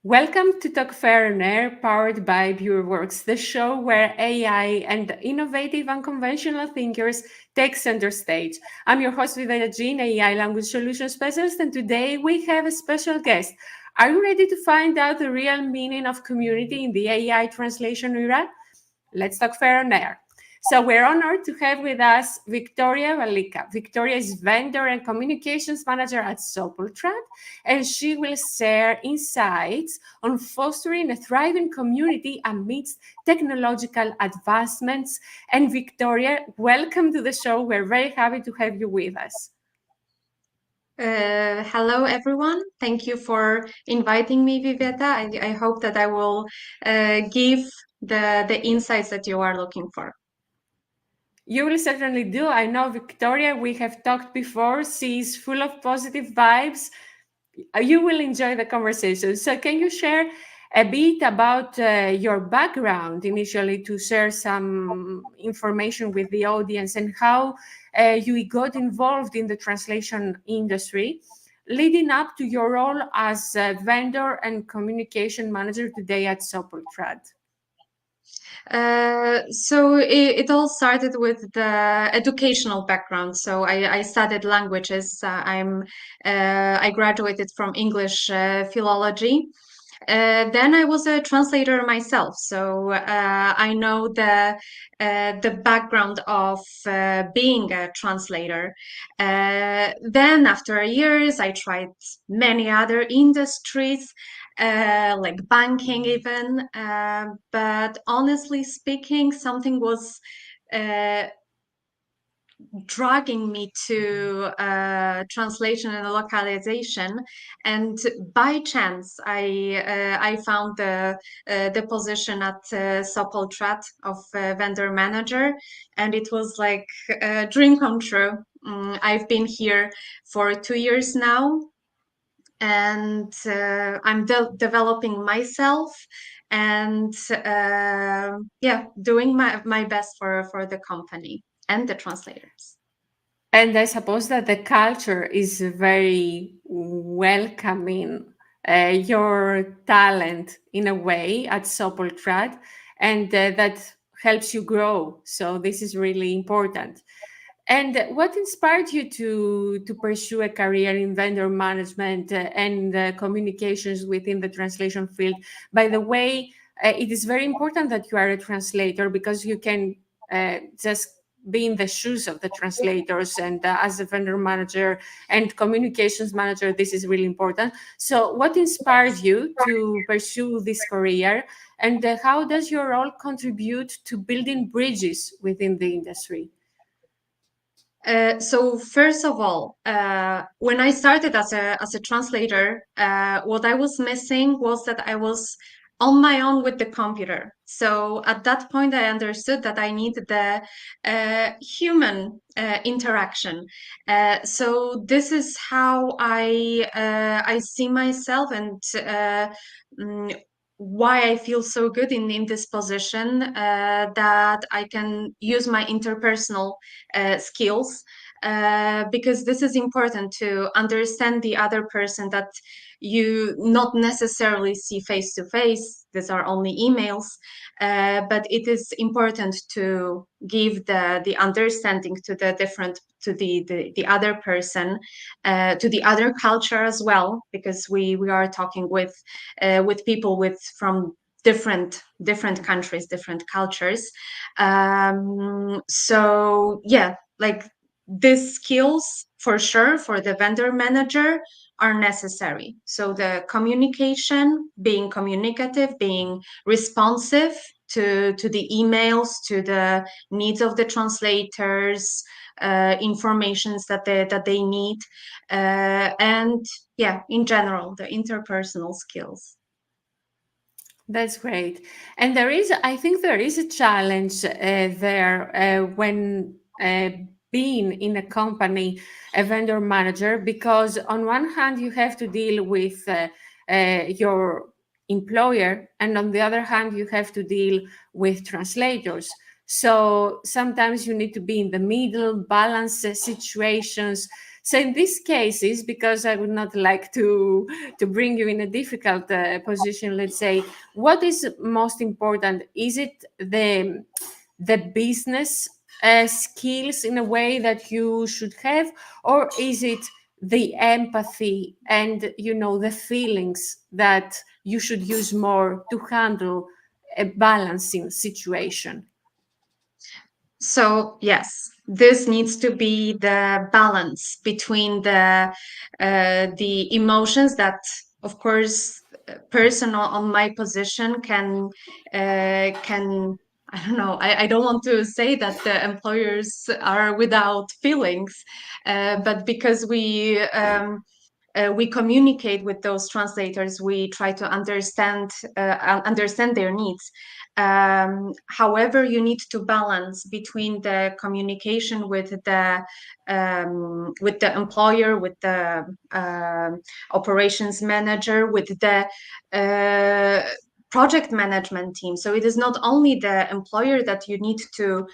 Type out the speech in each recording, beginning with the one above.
Welcome to Talk Fair and Air, powered by BureWorks, the show where AI and innovative unconventional thinkers take center stage. I'm your host, Vidya Jean, AI language solution specialist, and today we have a special guest. Are you ready to find out the real meaning of community in the AI translation era? Let's talk fair and air. So we're honored to have with us Victoria Valika. Victoria is vendor and communications manager at Sopoltrat, and she will share insights on fostering a thriving community amidst technological advancements. And Victoria, welcome to the show. We're very happy to have you with us. Hello, everyone. Thank you for inviting me, Viveta. I hope that I will give the insights that you are looking for. You will certainly do. I know Victoria, we have talked before. She's full of positive vibes. You will enjoy the conversation. So, can you share a bit about your background initially to share some information with the audience and how you got involved in the translation industry, leading up to your role as a vendor and communication manager today at Sopoltrat? So it all started with the educational background. So I studied languages. I graduated from English philology. Then I was a translator myself, so I know the background of being a translator. Then after years, I tried many other industries, like banking even. But honestly speaking, something was uh, dragging me to translation and localization, and by chance I found the position at Sopoltrat of vendor manager, and it was like a dream come true. I've been here for 2 years now, and I'm developing myself, and yeah, doing my best for the company and the translators. And I suppose that the culture is very welcoming your talent in a way at Sopoltrat, and that helps you grow. So this is really important. And what inspired you to pursue a career in vendor management and communications within the translation field? By the way, it is very important that you are a translator because you can just be in the shoes of the translators, and as a vendor manager and communications manager, this is really important. So what inspired you to pursue this career, and how does your role contribute to building bridges within the industry? So first of all, when I started as a translator, what I was missing was that I was on my own with the computer. So at that point, I understood that I needed the human interaction. So this is how I see myself, and mm, why I feel so good in this position, that I can use my interpersonal skills, because this is important to understand the other person that you not necessarily see face to face. These are only emails, but it is important to give the understanding to the different, to the other person, to the other culture as well, because we are talking with people with from different countries, different cultures. So yeah, like these skills for sure for the vendor manager are necessary. So the communication, being communicative, being responsive to the emails, to the needs of the translators, informations that they need, and yeah, in general, the interpersonal skills. That's great. And I think there is a challenge there when being in a company, a vendor manager, because on one hand, you have to deal with your employer, and on the other hand, you have to deal with translators. So sometimes you need to be in the middle, balance situations. So in these cases, because I would not like to bring you in a difficult position, let's say, what is most important? Is it the business skills in a way that you should have, or is it the empathy and the feelings that you should use more to handle a balancing situation? So yes, this needs to be the balance between the emotions that, of course, a person on my position can, I don't know. I don't want to say that the employers are without feelings, but because we communicate with those translators, we try to understand their needs. However, you need to balance between the communication with the employer, with the operations manager, with the project management team. So it is not only the employer that you need to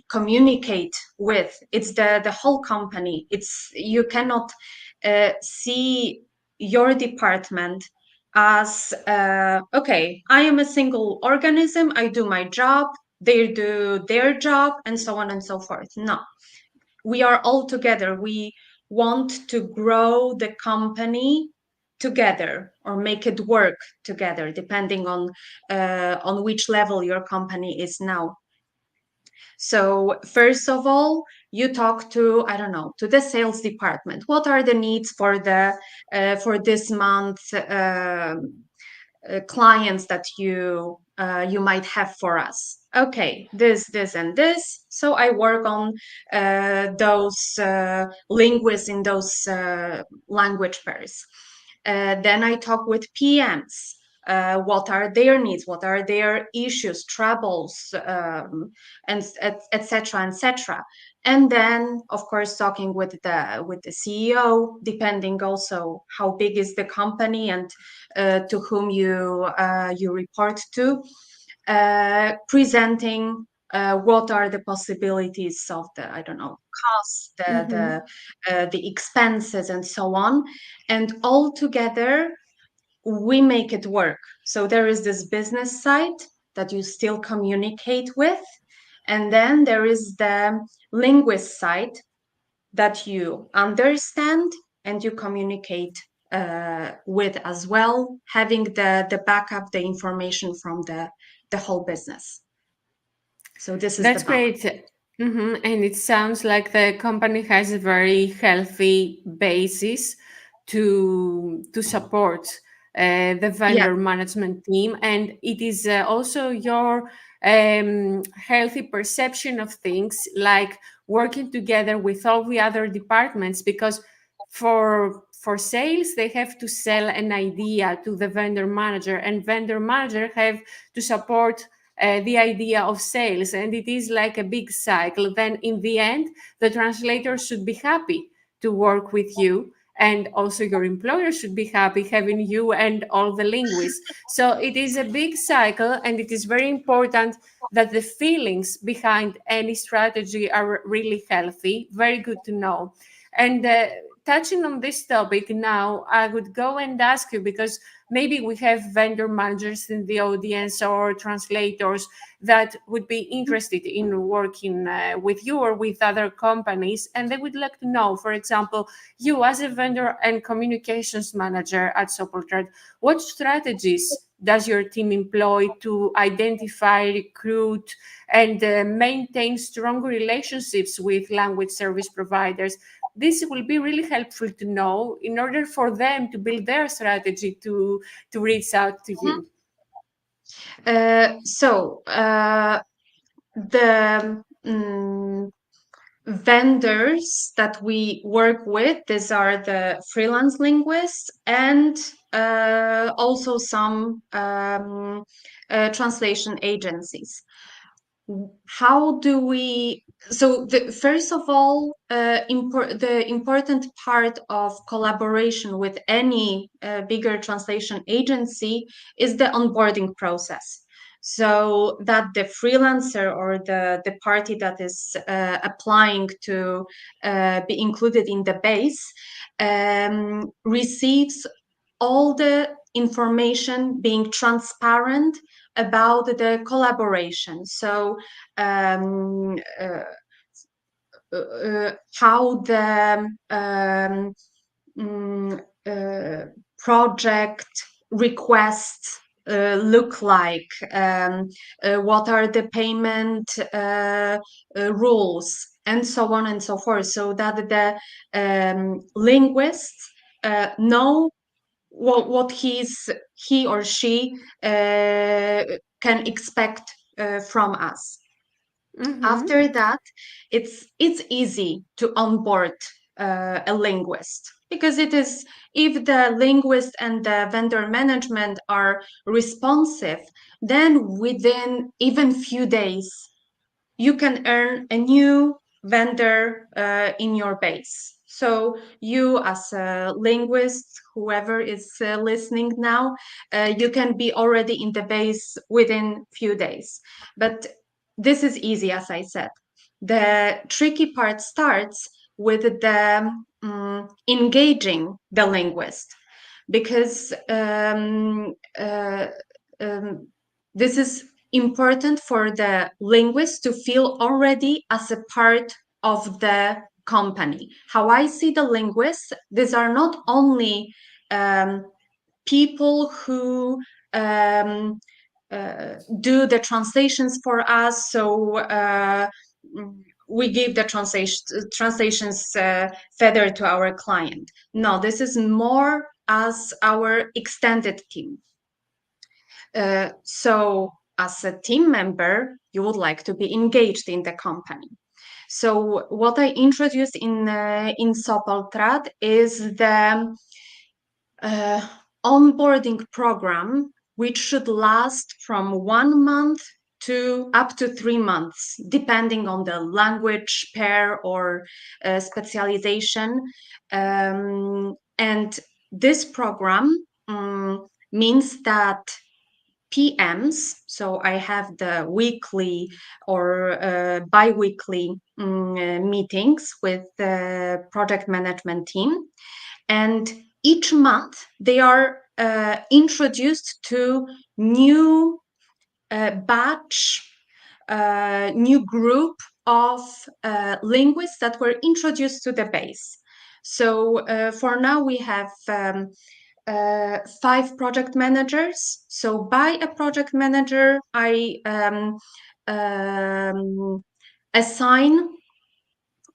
communicate with; it's the whole company. You cannot see your department as okay, I am a single organism, I do my job, they do their job, and so on and so forth. No, we are all together. We want to grow the company together or make it work together, depending on which level your company is now. So first of all, you talk to, I don't know, to the sales department. What are the needs for this month? Clients that you might have for us. Okay, this, and this. So I work on those linguists in those language pairs. Then I talk with PMs. What are their needs? What are their issues, troubles, and etc. etc. And then, of course, talking with the CEO, depending also how big is the company and to whom you report to, presenting what are the possibilities of the, I don't know, costs, the expenses, and so on, and all together we make it work. So there is this business side that you still communicate with, and then there is the linguist side that you understand and you communicate with as well, having the backup, the information from the whole business. So this is the That's balance. great. And it sounds like the company has a very healthy basis to support the Yeah. vendor management team, and it is also your healthy perception of things, like working together with all the other departments, because for sales they have to sell an idea to the vendor manager, and vendor manager have to support the idea of sales, and it is like a big cycle. Then in the end the translator should be happy to work with you, and also your employer should be happy having you and all the linguists. So it is a big cycle, and it is very important that the feelings behind any strategy are really healthy. Very good to know. And touching on this topic now, I would go and ask you, because maybe we have vendor managers in the audience or translators that would be interested in working with you or with other companies, and they would like to know, for example, you as a vendor and communications manager at Sopoltrad, what strategies does your team employ to identify, recruit, and maintain strong relationships with language service providers? This will be really helpful to know in order for them to build their strategy to reach out to you. The vendors that we work with, these are the freelance linguists and also some translation agencies. How do we, so first of all, the important part of collaboration with any bigger translation agency is the onboarding process. so that the freelancer or the party that is applying to be included in the base receives all the information being transparent about the collaboration. So how the project requests look like, what are the payment rules, and so on and so forth, so that the linguists know what he or she can expect from us. After that, it's easy to onboard a linguist, because it is, if the linguist and the vendor management are responsive, then within even few days you can earn a new vendor in your base. So you, as a linguist, whoever is listening now, you can be already in the base within few days. But this is easy, as I said. The tricky part starts with the engaging the linguist, because this is important for the linguist to feel already as a part of the company. How I see the linguists, these are not only people who do the translations for us, so we give the translations further to our client. No, this is more as our extended team. So as a team member, you would like to be engaged in the company. So what I introduced in Sopoltrad is the onboarding program, which should last from 1 month to up to 3 months, depending on the language pair or specialization. And this program means that PMs, so I have the weekly or bi-weekly meetings with the project management team, and each month they are introduced to new batch, new group of linguists that were introduced to the base. So for now we have 5 project managers. So by a project manager, I assign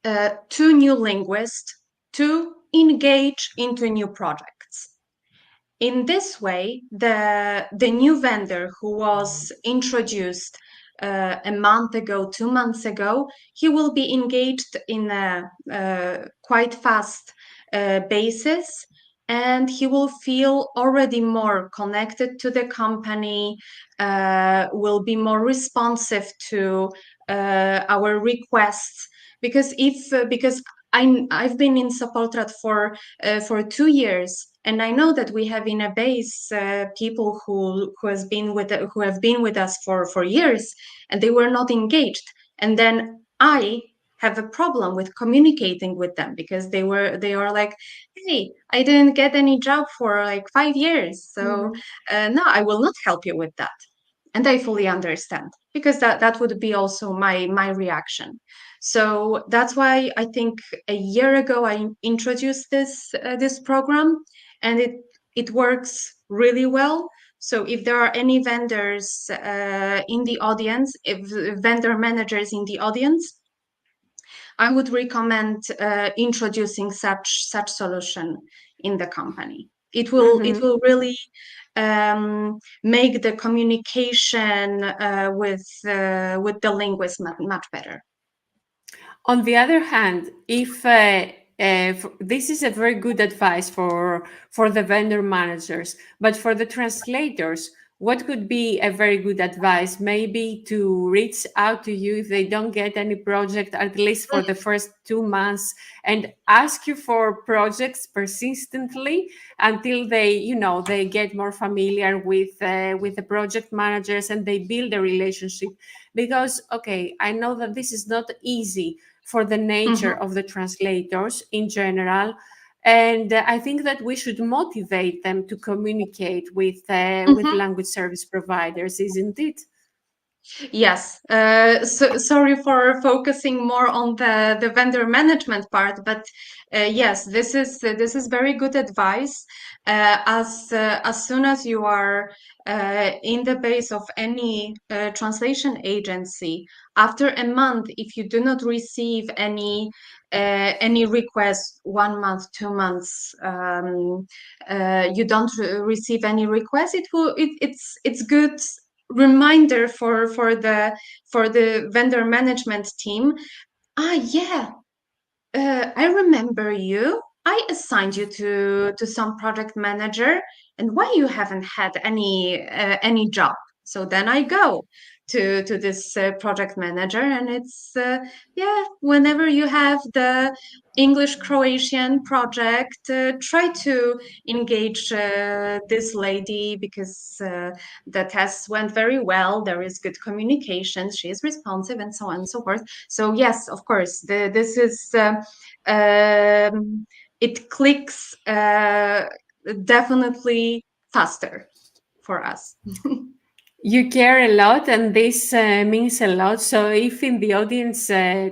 2 new linguists to engage into new projects. In this way, the new vendor who was introduced a month ago, 2 months ago, he will be engaged in a quite fast basis, and he will feel already more connected to the company, will be more responsive to our requests, because I've been in Sopoltrad for 2 years, and I know that we have in a base people who have been with us for years, and they were not engaged. And then I have a problem with communicating with them, because they are like, hey, I didn't get any job for like 5 years, so no, I will not help you with that. And I fully understand, because that would be also my reaction. So that's why I think a year ago I introduced this program, and it works really well. So if there are any vendors in the audience, if vendor managers in the audience, I would recommend introducing such solution in the company. It will really make the communication with the linguist much better. On the other hand, if this is a very good advice for the vendor managers, but for the translators, what could be a very good advice? Maybe to reach out to you if they don't get any project, at least for the first 2 months, and ask you for projects persistently until they, they get more familiar with the project managers and they build a relationship. Because, okay, I know that this is not easy for the nature Mhm. of the translators in general. And I think that we should motivate them to communicate with Mhm. language service providers, isn't it? Yes. So sorry for focusing more on the vendor management part, but yes, this is very good advice. As soon as you are in the base of any translation agency, after a month, if you do not receive any requests, 1 month, 2 months, you don't receive any requests, it's good reminder for the vendor management team. Yeah, I remember you. I assigned you to some project manager, and why you haven't had any job? So then I go to this project manager, and it's yeah. Whenever you have the English Croatian project, try to engage this lady because the tests went very well. There is good communication. She is responsive, and so on and so forth. So yes, of course, this is. It clicks definitely faster for us. You care a lot, and this means a lot. So, if in the audience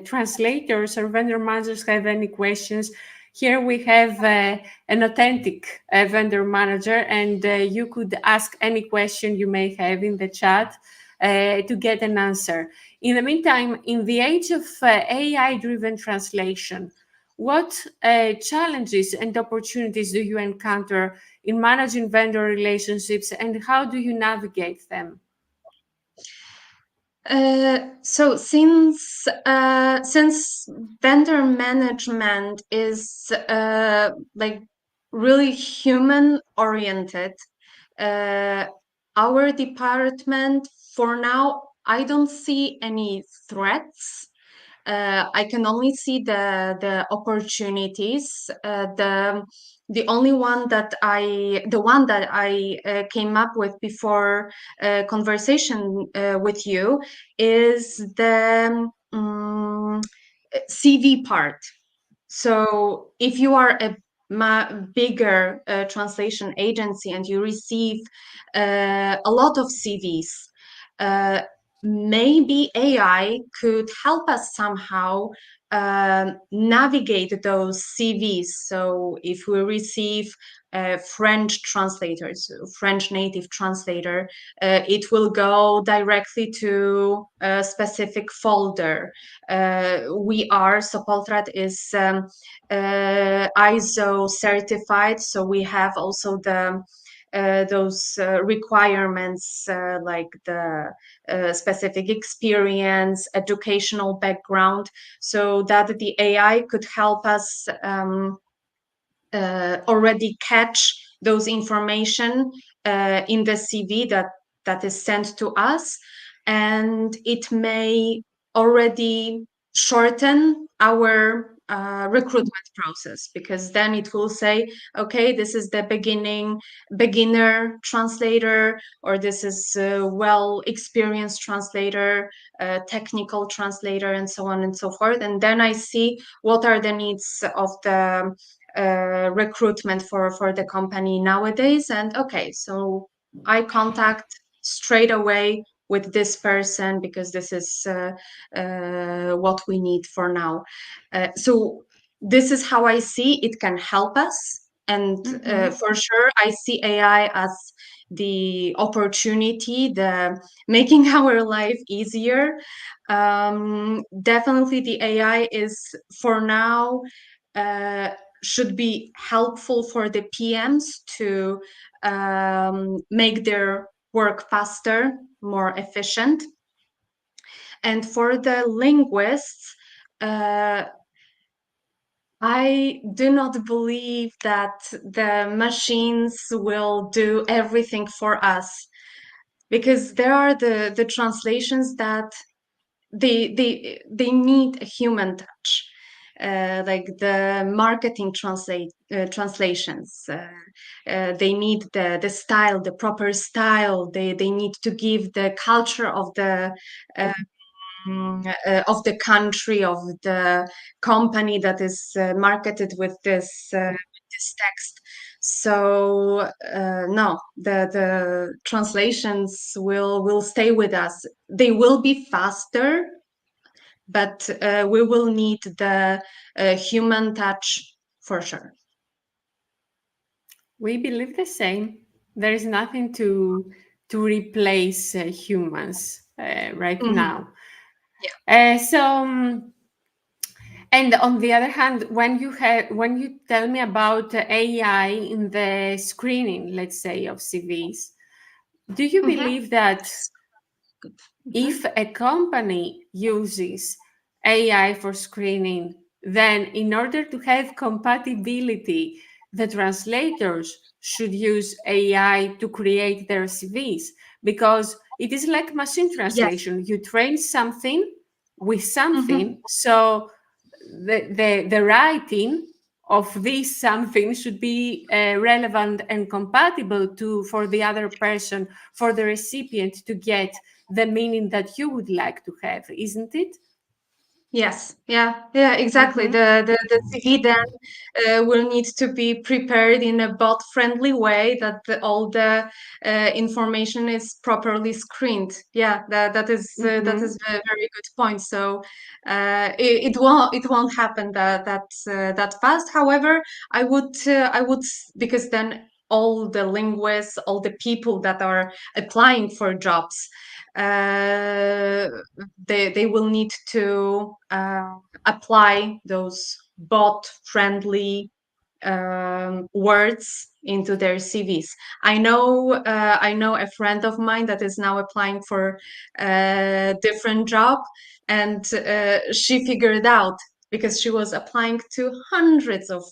translators or vendor managers have any questions, here we have an authentic vendor manager, and you could ask any question you may have in the chat to get an answer. In the meantime, in the age of AI driven translation, what challenges and opportunities do you encounter in managing vendor relationships, and how do you navigate them? So since vendor management is like really human oriented, uh, our department for now, I don't see any threats. I can only see the opportunities. The one that I came up with before conversation with you is the CV part. So if you are a bigger translation agency and you receive a lot of CVs, uh, maybe AI could help us somehow navigate those CVs. So if we receive French translators, French native translator, it will go directly to a specific folder. Sopoltrat is ISO certified, so we have also those requirements like the specific experience, educational background, so that the AI could help us already catch those information in the CV that is sent to us, and it may already shorten our recruitment process, because then it will say, okay, this is the beginner translator, or this is a well experienced translator, technical translator, and so on and so forth. And then I see what are the needs of the recruitment for the company nowadays. And okay, so I contact straight away with this person because this is what we need for now. So this is how I see it can help us. And Mhm. for sure, I see AI as the opportunity, the making our life easier. Definitely, the AI is for now uh, should be helpful for the PMs to make their work faster, more efficient. And for the linguists, uh, I do not believe that the machines will do everything for us. because there are the translations that they need a human touch, like the marketing translations. They need the style, the proper style. They need to give the culture uh, of the country, of the company that is marketed with this text. So no, the translations will stay with us. They will be faster, but we will need the human touch for sure. We believe the same. There is nothing to replace humans right Mhm. now. Yeah. And on the other hand, when you tell me about AI in the screening, let's say, of CVs, do you Mhm. believe that Yes. Good. if Mhm. a company uses AI for screening, then in order to have compatibility, the translators should use AI to create their CVs, because it is like machine Yes. translation. You train something with Mhm. something, so the writing of this something should be relevant and compatible to for the other person, for the recipient to get the meaning that you would like to have, isn't it? Yes, yeah, yeah, exactly. Mm-hmm. The CV then will need to be prepared in a bot-friendly way, that all the information is properly screened. Yeah, that Mm-hmm. is a very good point. So it won't happen that fast. However, I would because then all the linguists, all the people that are applying for jobs, uh, they will need to apply those bot friendly words into their CVs. I know a friend of mine that is now applying for a different job, and she figured out, because she was applying to hundreds of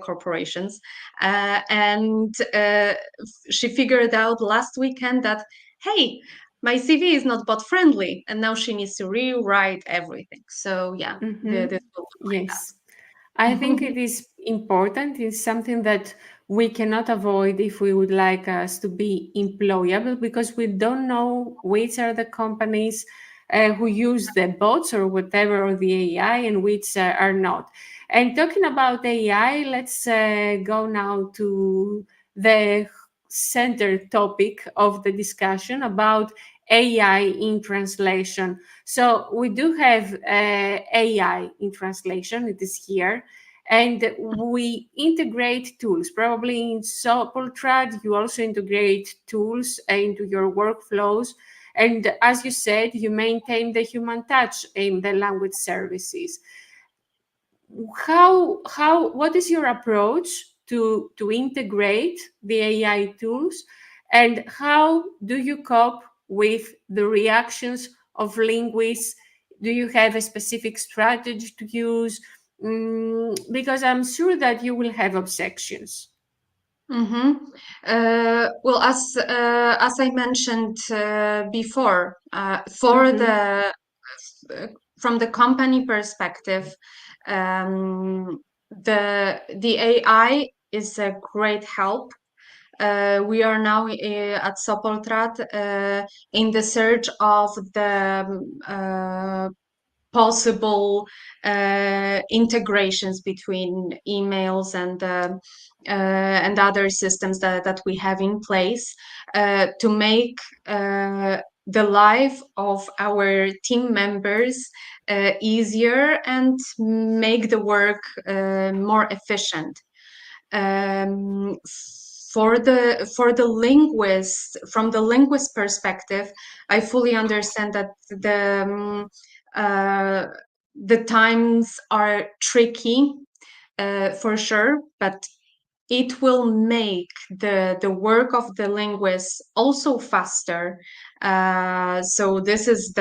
corporations, and she figured out last weekend that, hey, my CV is not bot friendly, and now she needs to rewrite everything. So yeah, Mm-hmm. this will be Yes. I think like it is important. It's something that we cannot avoid if we would like us to be employable, because we don't know which are the companies who use the bots or whatever, or the AI, and which are not. And talking about AI, let's go now to the center topic of the discussion about AI in translation. So we do have AI in translation, it is here, and we integrate tools. Probably in Sopoltrad, you also integrate tools into your workflows. And as you said, you maintain the human touch in the language services. What is your approach to integrate the AI tools, and how do you cope with the reactions of linguists? Do you have a specific strategy to use? Because I'm sure that you will have objections. Mm-hmm. Well, as I mentioned before, for Mm-hmm. the from the company perspective, the AI is a great help. We are now at Sopoltrat in the search of the possible integrations between emails and other systems that we have in place to make the life of our team members easier and make the work more efficient. um, for the linguist, from the linguist perspective, I fully understand that uh, the times are tricky for sure, but it will make the work of the linguist also faster. So this is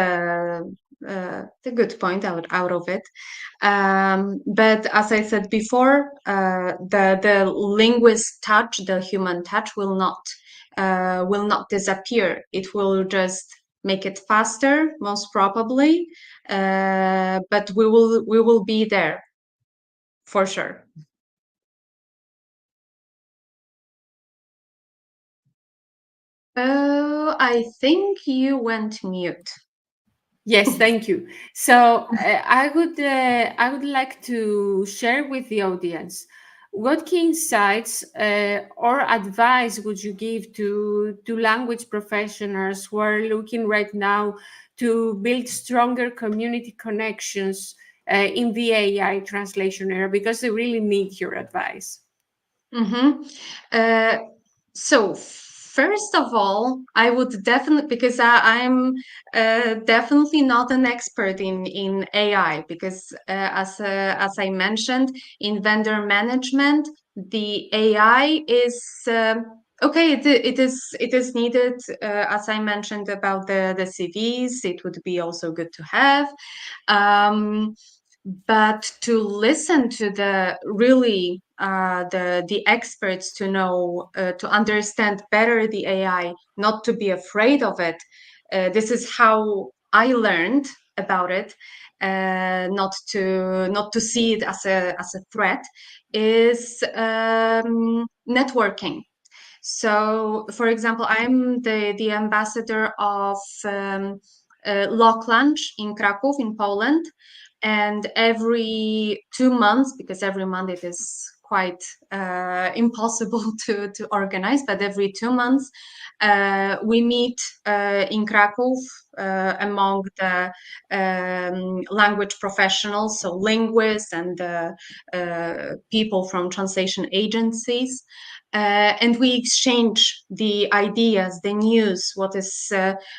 the good point out of it. But as I said before, the linguist touch, the human touch, will not disappear. It will just make it faster, most probably, but we will be there for sure. Oh, I think you went mute. Yes, thank you. So I would like to share with the audience what key insights or advice would you give to language professionals who are looking right now to build stronger community connections in the AI translation era, because they really need your advice. Mm-hmm. So first of all, I would definitely, because I'm definitely not an expert in AI, because as I mentioned, in vendor management, the AI is okay. It is needed, as I mentioned about the CVs. It would be also good to have. Um, but to listen to the really the experts, to know, to understand better the AI, not to be afraid of it. This is how I learned about it. Not to see it as a threat, is networking. So, for example, I'm the ambassador of Lock Lunch in Krakow, in Poland, and every 2 months, because every month it is quite impossible to organize, but every 2 months we meet in Krakow among the language professionals, so linguists and people from translation agencies. And we exchange the ideas, the news. What is?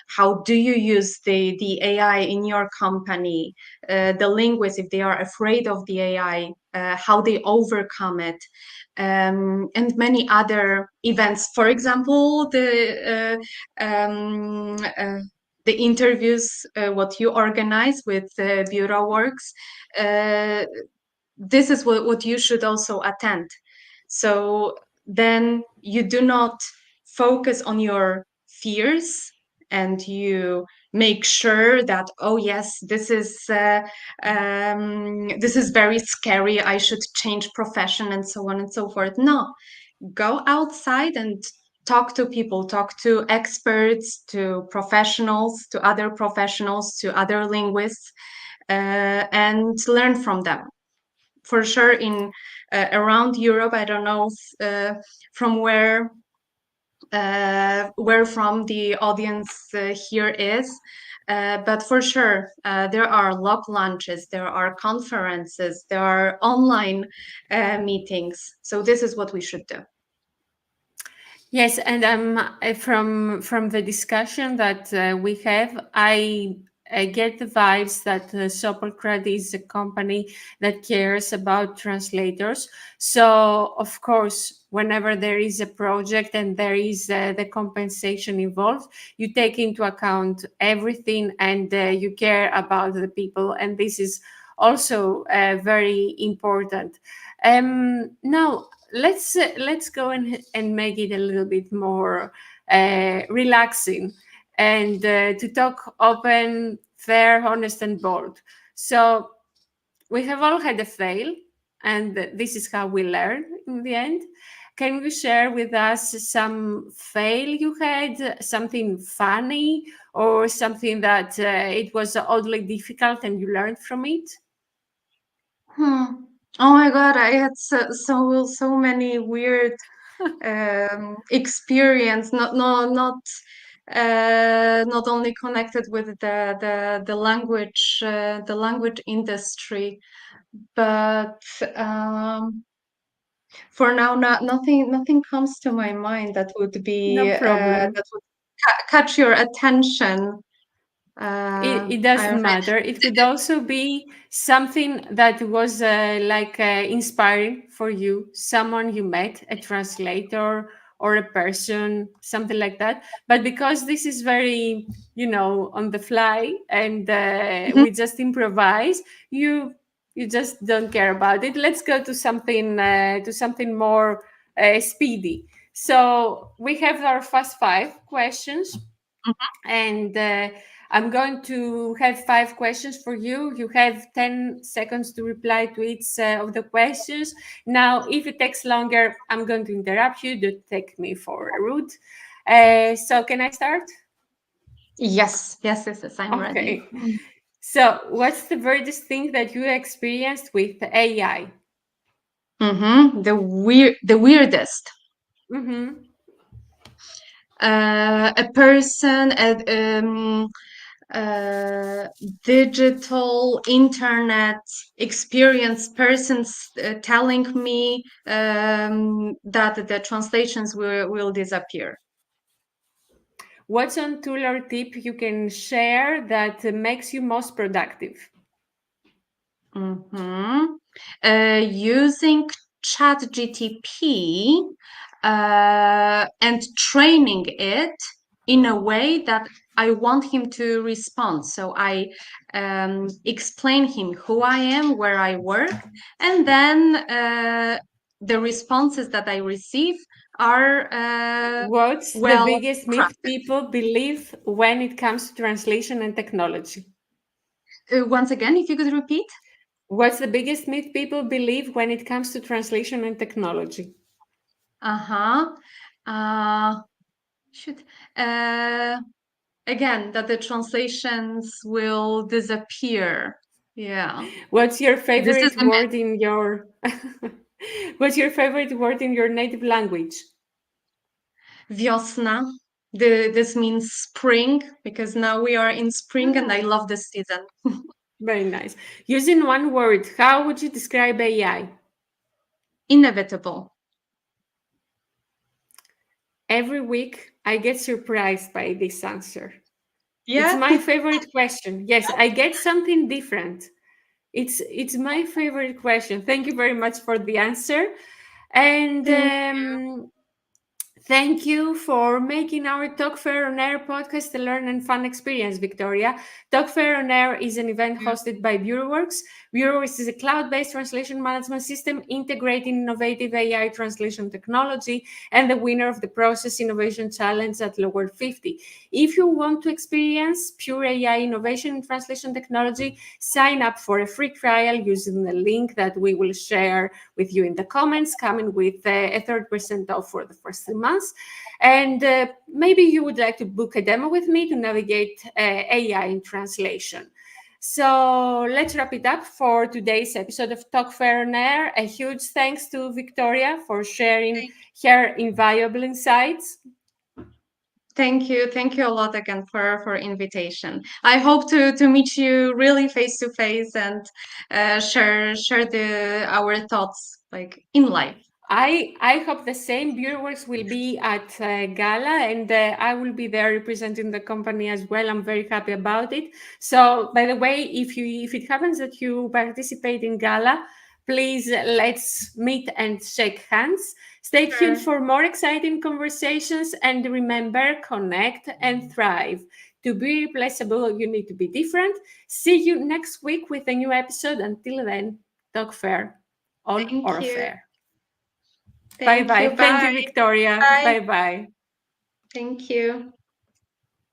How do you use the AI in your company? The linguists, if they are afraid of the AI, how they overcome it, and many other events. For example, the interviews, what you organize with Bureau Works. This is what you should also attend. So then you do not focus on your fears, and you make sure that, oh yes, this is very scary, I should change profession, and so on and so forth. No, go outside and talk to people, talk to experts, to professionals, to other professionals, to other linguists, and learn from them. For sure, in around Europe, I don't know from where from the audience here is, but for sure there are Lock Lunches, there are conferences, there are online meetings. So this is what we should do. Yes, and from the discussion that we have, I get the vibes that Sopocrat is a company that cares about translators. So, of course, whenever there is a project and there is the compensation involved, you take into account everything, and you care about the people. And this is also very important. Now, let's go and make it a little bit more relaxing, and to talk open, fair, honest, and bold. So we have all had a fail, and this is how we learn in the end. Can you share with us some fail you had, something funny, or something that it was oddly difficult and you learned from it? Oh my God, I had so many weird experience, not only connected with the language industry, but for now, nothing comes to my mind that would No be problem. that would catch your attention. It I'm doesn't afraid. matter. It could also be something that was inspiring for you, someone you met, a translator, or a person, something like that. But because this is very, on the fly, and Mhm. we just improvise, you just don't care about it. Let's go to something more speedy. So we have our fast 5 questions, and I'm going to have 5 questions for you. You have 10 seconds to reply to each of the questions. Now, if it takes longer, I'm going to interrupt you. Don't take me for a rude. So can I start? Yes, yes, yes, yes, I'm ready. Okay. So what's the weirdest thing that you experienced with AI? The weirdest. Mm-hmm. A person at uh, digital internet experience persons telling me that the translations will disappear. What's one tool or tip you can share that makes you most productive? Using ChatGTP and training it in a way that I want him to respond. So I explain him who I am, where I work, and then the responses that I receive are What's the well biggest myth crafted. people believe when it comes to translation and technology? Once again, if you could repeat. What's the biggest myth people believe when it comes to translation and technology? Uh-huh. Should again that the translations will disappear. Yeah. What's your This is favorite the word in your What's your favorite word in your native language? Wiosna. This means spring because now we are in spring and I Ah, love this season. very nice. Using one word, how would you describe AI? Inevitable. Every week I get surprised by this answer. It's Yeah. my favorite question. Yes, I get something different. It's my favorite question. Thank you very much for the answer. And Thank thank you for making our Talk Fair on Air podcast a learn and fun experience, Victoria. Talk Fair on Air is an event you. hosted by BureauWorks. BureauWorks is a cloud-based translation management system integrating innovative AI translation technology and the winner of the Process Innovation Challenge at Lower 50. If you want to experience pure AI innovation in translation technology, sign up for a free trial using the link that we will share with you in the comments, coming with a 30% off for the first 3 months. And maybe you would like to book a demo with me to navigate AI in translation. So let's wrap it up for today's episode of Talk Fair on Air. A huge thanks to Victoria for sharing her invaluable insights. Thank you. Thank you a lot again for invitation. I hope to meet you really face to face and share the our thoughts like in life. I hope the same. BureauWorks will be at Gala, and I will be there representing the company as well. I'm very happy about it. So, by the way, if it happens that you participate in Gala, please let's meet and shake hands. Stay tuned Sure. for more exciting conversations, and remember, connect and thrive. To be replaceable, you need to be different. See you next week with a new episode. Until then, talk fair on Thank or you. fair. Bye Thank bye. you. Thank you, Bye. Victoria. Bye. Bye bye. Thank you.